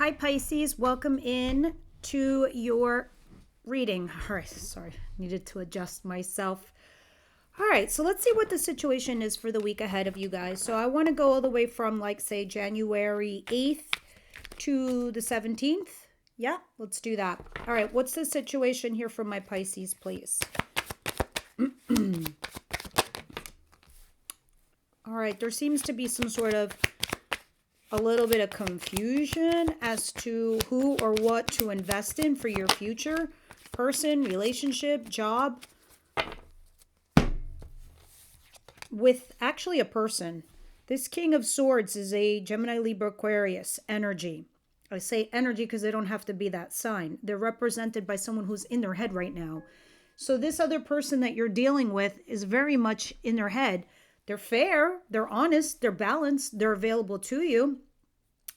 Hi, Pisces. Welcome in to your reading. All right, sorry, needed to adjust myself. All right, so let's see what the situation is for the week ahead of you guys. So I want to go all the way from, like, say, January 8th to the 17th. Yeah, let's do that. All right, what's the situation here for my Pisces, please? All right, there seems to be some sort of a little bit of confusion as to who or what to invest in for your future person, relationship, job, with actually a person. This King of Swords is a Gemini, Libra, Aquarius energy. I say energy because they don't have to be that sign. They're represented by someone who's in their head right now. So this other person that you're dealing with is very much in their head. They're fair, they're honest, they're balanced, they're available to you.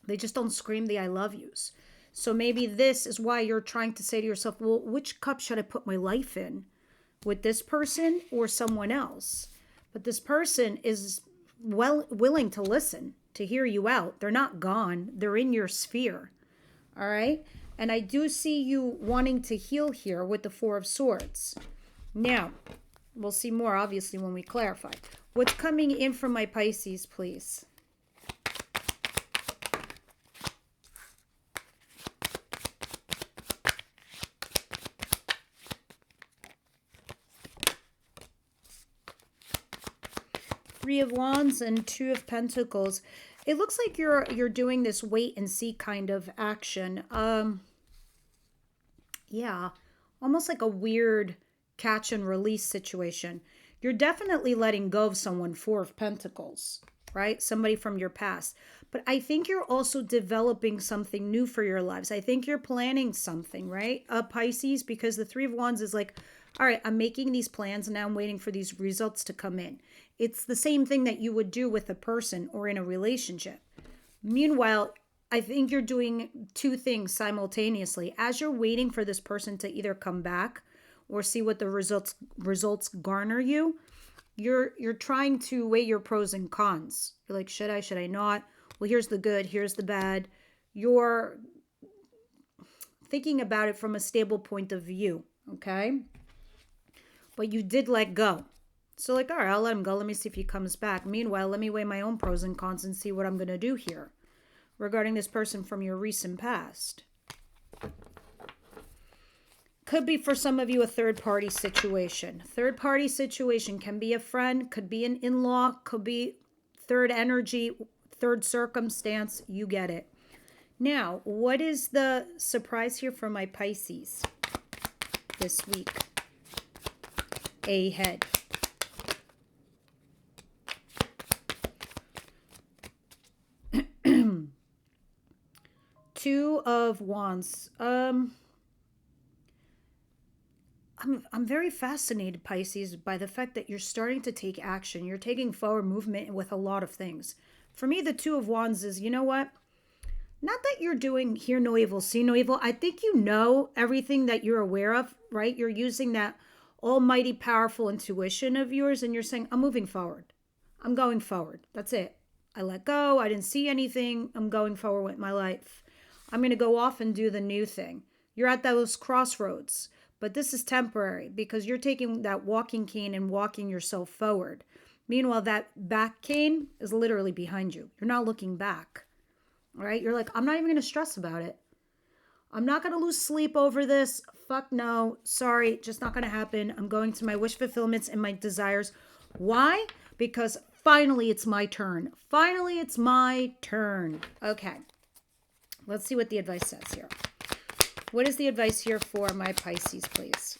They just don't scream the I love yous. So maybe this is why you're trying to say to yourself, well, which cup should I put my life in? With this person or someone else? But this person is willing to listen, to hear you out. They're not gone. They're in your sphere. All right? And I do see you wanting to heal here with the Four of Swords. Now, we'll see more, obviously, when we clarify. What's coming in from my Pisces, please? Three of Wands and Two of Pentacles. It looks like you're doing this wait and see kind of action. Yeah, almost like a weird catch and release situation. You're definitely letting go of someone, Four of Pentacles, right? Somebody from your past. But I think you're also developing something new for your lives. I think you're planning something, right? Pisces, because the Three of Wands is like, all right, I'm making these plans and now I'm waiting for these results to come in. It's the same thing that you would do with a person or in a relationship. Meanwhile, I think you're doing two things simultaneously. As you're waiting for this person to either come back or see what the results garner you, you're trying to weigh your pros and cons. You're like, should I not? Well, here's the good, here's the bad. You're thinking about it from a stable point of view, okay? But you did let go. So like, all right, I'll let him go. Let me see if he comes back. Meanwhile, let me weigh my own pros and cons and see what I'm going to do here regarding this person from your recent past. Could be for some of you a third-party situation. Third-party situation can be a friend, could be an in-law, could be third energy, third circumstance. You get it. Now, what is the surprise here for my Pisces this week? Ahead. Two of Wands. I'm very fascinated, Pisces, by the fact that you're starting to take action. You're taking forward movement with a lot of things. For me, the Two of Wands is, you know what? Not that you're doing hear no evil, see no evil. I think you know everything that you're aware of, right? You're using that almighty, powerful intuition of yours, and you're saying, I'm moving forward. I'm going forward. That's it. I let go. I didn't see anything. I'm going forward with my life. I'm going to go off and do the new thing. You're at those crossroads, but this is temporary because you're taking that walking cane and walking yourself forward. Meanwhile, that back cane is literally behind you. You're not looking back, all right? You're like, I'm not even going to stress about it. I'm not going to lose sleep over this. Fuck no. Sorry, just not going to happen. I'm going to my wish fulfillments and my desires. Why? Because finally it's my turn. Finally it's my turn. Okay. Let's see what the advice says here. What is the advice here for my Pisces, please?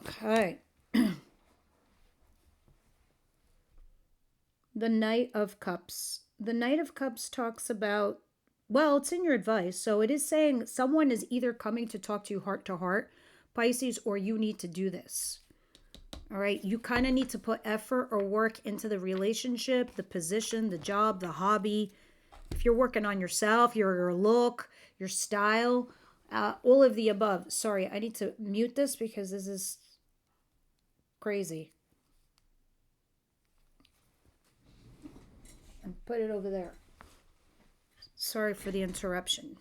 Okay. The Knight of Cups. The Knight of Cups talks about, well, it's in your advice. So it is saying someone is either coming to talk to you heart to heart, Pisces, or you need to do this. All right, you kind of need to put effort or work into the relationship, the position, the job, the hobby. If you're working on yourself, your look, your style, all of the above. Sorry, I need to mute this because this is crazy. put it over there. Sorry for the interruption.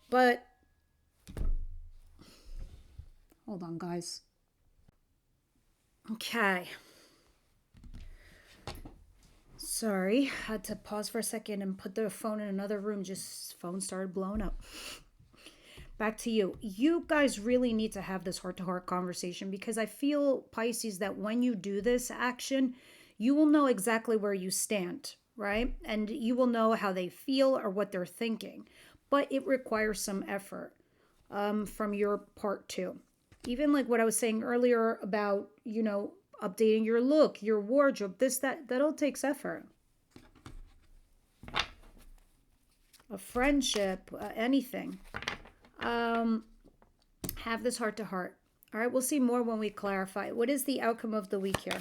But, hold on, guys. Okay. Sorry, had to pause for a second and put the phone in another room. Just phone started blowing up. Back to you. You guys really need to have this heart-to-heart conversation, because I feel, Pisces, that when you do this action, you will know exactly where you stand, right? And you will know how they feel or what they're thinking. But it requires some effort from your part too. Even like what I was saying earlier about, you know, updating your look, your wardrobe, this, that all takes effort. A friendship, anything. Have this heart to heart. All right, we'll see more when we clarify. What is the outcome of the week here?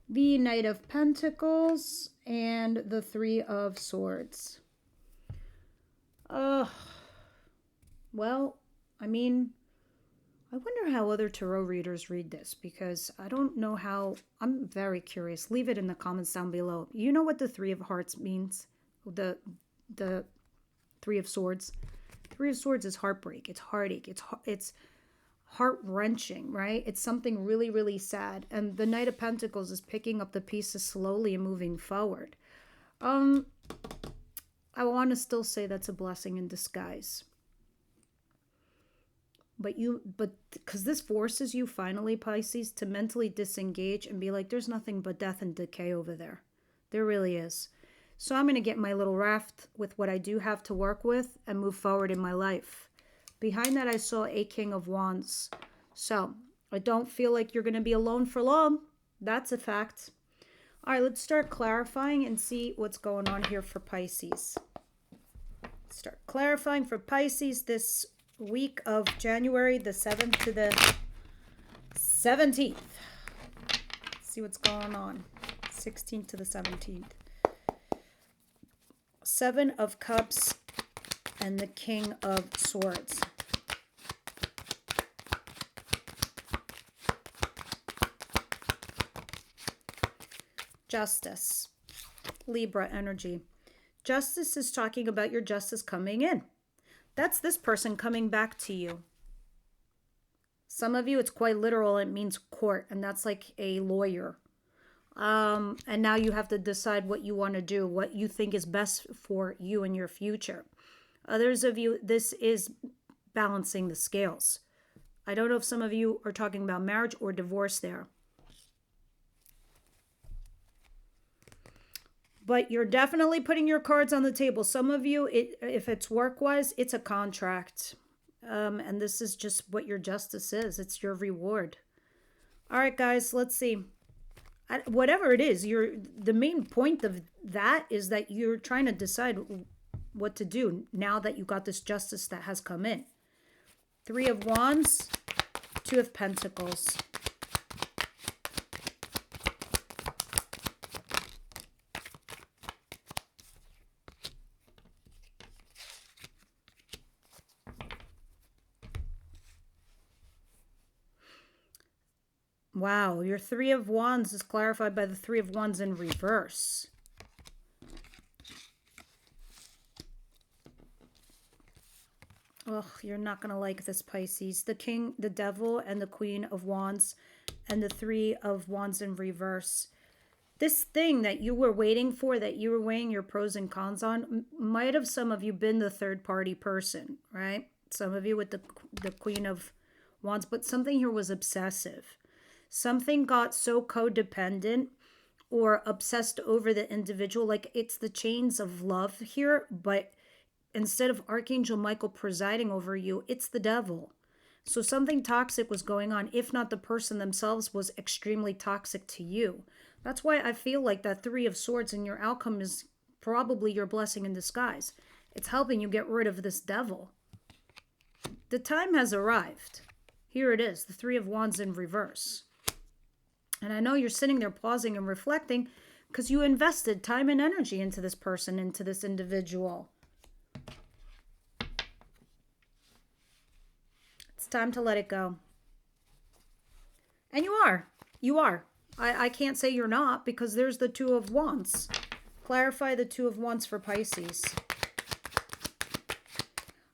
The Knight of Pentacles and the Three of Swords. Well, I mean, I wonder how other tarot readers read this, because I don't know how. I'm very curious. Leave it in the comments down below. You know what the Three of Hearts means? The Three of Swords. Three of Swords is heartbreak. It's heartache. It's heart-wrenching, right? It's something really, really sad. And the Knight of Pentacles is picking up the pieces slowly and moving forward. I want to still say that's a blessing in disguise. But because this forces you finally, Pisces, to mentally disengage and be like, there's nothing but death and decay over there. There really is. So I'm going to get my little raft with what I do have to work with and move forward in my life. Behind that, I saw a King of Wands. So I don't feel like you're going to be alone for long. That's a fact. All right, let's start clarifying and see what's going on here for Pisces. Start clarifying for Pisces this week of January the 7th to the 17th. Let's see what's going on. 16th to the 17th. Seven of Cups and the King of Swords. Justice. Libra energy. Justice is talking about your justice coming in. That's this person coming back to you. Some of you, it's quite literal. It means court, and that's like a lawyer. And now you have to decide what you want to do, what you think is best for you and your future. Others of you, this is balancing the scales. I don't know if some of you are talking about marriage or divorce there. But you're definitely putting your cards on the table. Some of you, if it's work-wise, it's a contract. And this is just what your justice is. It's your reward. All right, guys, let's see. Whatever it is, the main point of that is that you're trying to decide what to do now that you got this justice that has come in. Three of Wands, Two of Pentacles. Wow, your Three of Wands is clarified by the Three of Wands in reverse. Oh, you're not going to like this, Pisces. The King, the Devil, and the Queen of Wands, and the Three of Wands in reverse. This thing that you were waiting for, that you were weighing your pros and cons on, might have some of you been the third-party person, right? Some of you with the Queen of Wands, but something here was obsessive. Something got so codependent or obsessed over the individual, like it's the chains of love here, but instead of Archangel Michael presiding over you, it's the devil. So something toxic was going on, if not the person themselves was extremely toxic to you. That's why I feel like that Three of Swords in your outcome is probably your blessing in disguise. It's helping you get rid of this devil. The time has arrived. Here it is, the Three of Wands in reverse. And I know you're sitting there pausing and reflecting because you invested time and energy into this person, into this individual. It's time to let it go. And you are. You are. I can't say you're not because there's the Two of Wands. Clarify the Two of Wands for Pisces.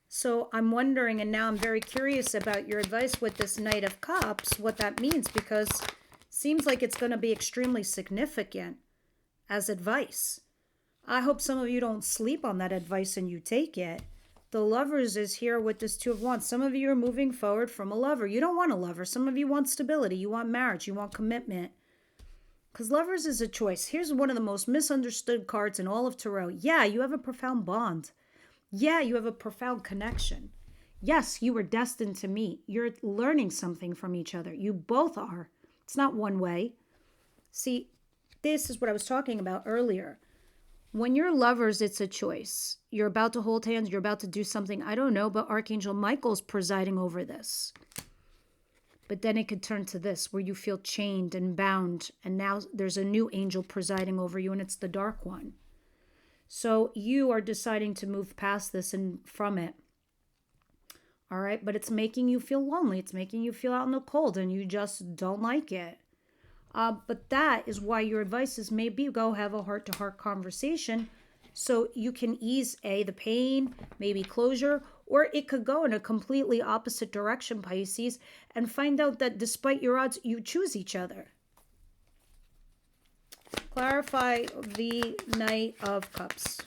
So I'm wondering, and now I'm very curious about your advice with this Knight of Cups, what that means, because it seems like it's going to be extremely significant as advice. I hope some of you don't sleep on that advice and you take it. The Lovers is here with this Two of Wands. Some of you are moving forward from a lover. You don't want a lover. Some of you want stability. You want marriage. You want commitment. Because Lovers is a choice. Here's one of the most misunderstood cards in all of Tarot. Yeah, you have a profound bond. Yeah, you have a profound connection. Yes, you were destined to meet. You're learning something from each other. You both are. It's not one way. See, this is what I was talking about earlier. When you're lovers, it's a choice. You're about to hold hands. You're about to do something. I don't know, but Archangel Michael's presiding over this. But then it could turn to this, where you feel chained and bound. And now there's a new angel presiding over you, and it's the Dark One. So you are deciding to move past this and from it. All right, but it's making you feel lonely. It's making you feel out in the cold, and you just don't like it. But that is why your advice is maybe go have a heart-to-heart conversation so you can ease, the pain, maybe closure, or it could go in a completely opposite direction, Pisces, and find out that despite your odds, you choose each other. Clarify the Knight of Cups.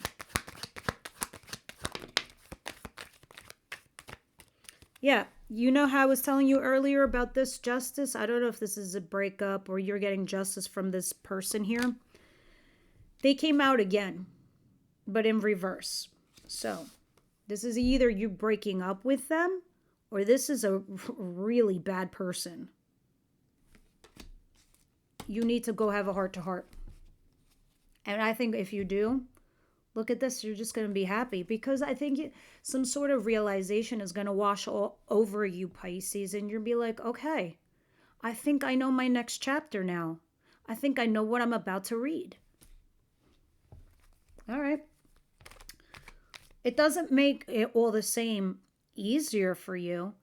Yeah, you know how I was telling you earlier about this justice? I don't know if this is a breakup or you're getting justice from this person here. They came out again, but in reverse. So this is either you breaking up with them or this is a really bad person. You need to go have a heart-to-heart. And I think if you do, look at this, you're just going to be happy because I think some sort of realization is going to wash all over you, Pisces, and you'll be like, okay, I think I know my next chapter now. I think I know what I'm about to read. All right. It doesn't make it all the same easier for you.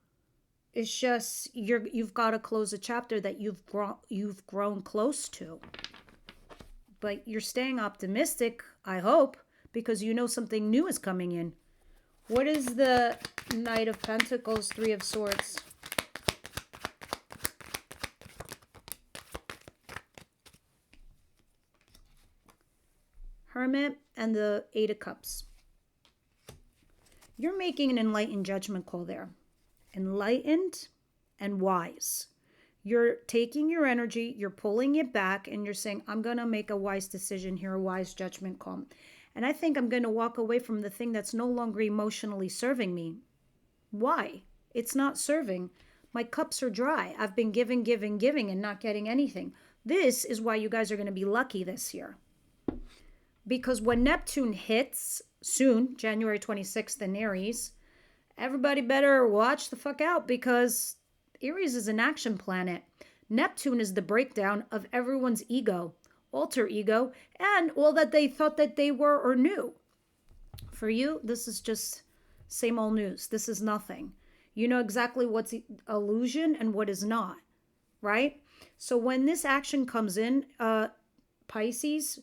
It's just you've got to close a chapter that you've grown close to. But you're staying optimistic, I hope, because you know something new is coming in. What is the Knight of Pentacles, Three of Swords? Hermit and the Eight of Cups. You're making an enlightened judgment call there. Enlightened and wise. You're taking your energy, you're pulling it back, and you're saying, I'm going to make a wise decision here, a wise judgment call. And I think I'm going to walk away from the thing that's no longer emotionally serving me. Why? It's not serving. My cups are dry. I've been giving, and not getting anything. This is why you guys are going to be lucky this year. Because when Neptune hits soon, January 26th in Aries, everybody better watch the fuck out because Aries is an action planet. Neptune is the breakdown of everyone's ego, alter ego, and all that they thought that they were or knew. For you, this is just same old news. This is nothing. You know exactly what's illusion and what is not, right? So when this action comes in, Pisces,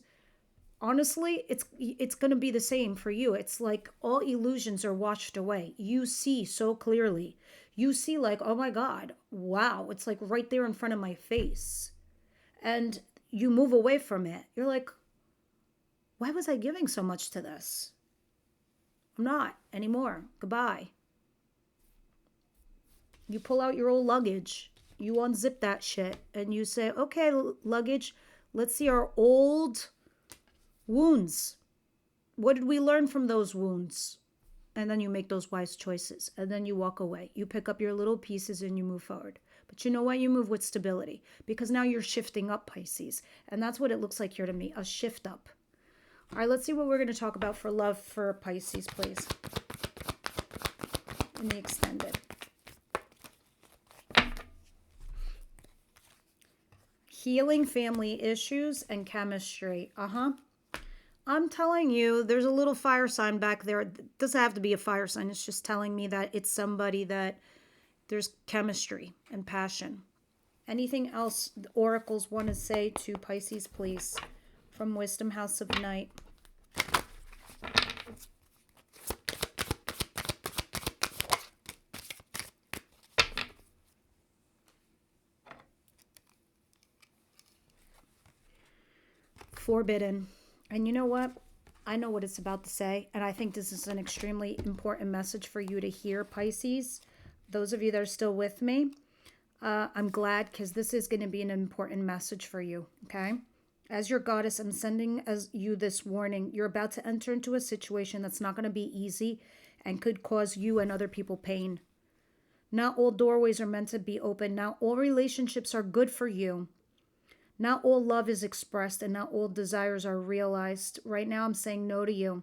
honestly, it's going to be the same for you. It's like all illusions are washed away. You see so clearly. You see like, oh my God, wow. It's like right there in front of my face. And you move away from it. You're like, why was I giving so much to this? I'm not anymore. Goodbye. You pull out your old luggage. You unzip that shit. And you say, okay, luggage, let's see our old wounds. What did we learn from those wounds? And then you make those wise choices. And then you walk away. You pick up your little pieces and you move forward. But you know what? You move with stability. Because now you're shifting up, Pisces. And that's what it looks like here to me. A shift up. All right, let's see what we're going to talk about for love for Pisces, please. In the extended. Healing family issues and chemistry. I'm telling you, there's a little fire sign back there. It doesn't have to be a fire sign. It's just telling me that it's somebody that there's chemistry and passion. Anything else the oracles want to say to Pisces, please? From Wisdom House of Night. Forbidden. And you know what? I know what it's about to say, and I think this is an extremely important message for you to hear, Pisces. Those of you that are still with me, I'm glad, because this is going to be an important message for you, okay? As your goddess, I'm sending as you this warning. You're about to enter into a situation that's not going to be easy and could cause you and other people pain. Not all doorways are meant to be open. Not all relationships are good for you. Not all love is expressed, and not all desires are realized. Right now, I'm saying no to you.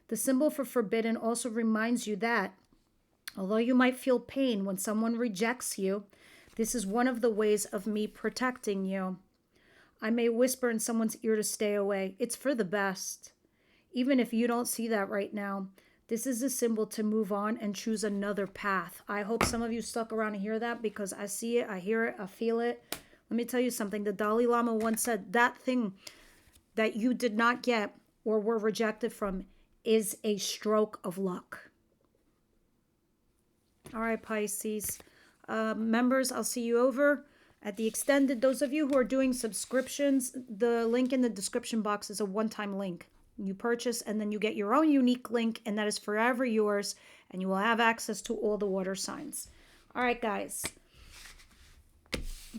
The symbol for forbidden also reminds you that, although you might feel pain when someone rejects you, this is one of the ways of me protecting you. I may whisper in someone's ear to stay away. It's for the best. Even if you don't see that right now, this is a symbol to move on and choose another path. I hope some of you stuck around to hear that, because I see it, I hear it, I feel it. Let me tell you something. The Dalai Lama once said, that thing that you did not get or were rejected from is a stroke of luck. All right, Pisces. Members, I'll see you over at the extended. Those of you who are doing subscriptions, the link in the description box is a one-time link. You purchase, and then you get your own unique link, and that is forever yours, and you will have access to all the water signs. All right, guys.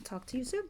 Talk to you soon.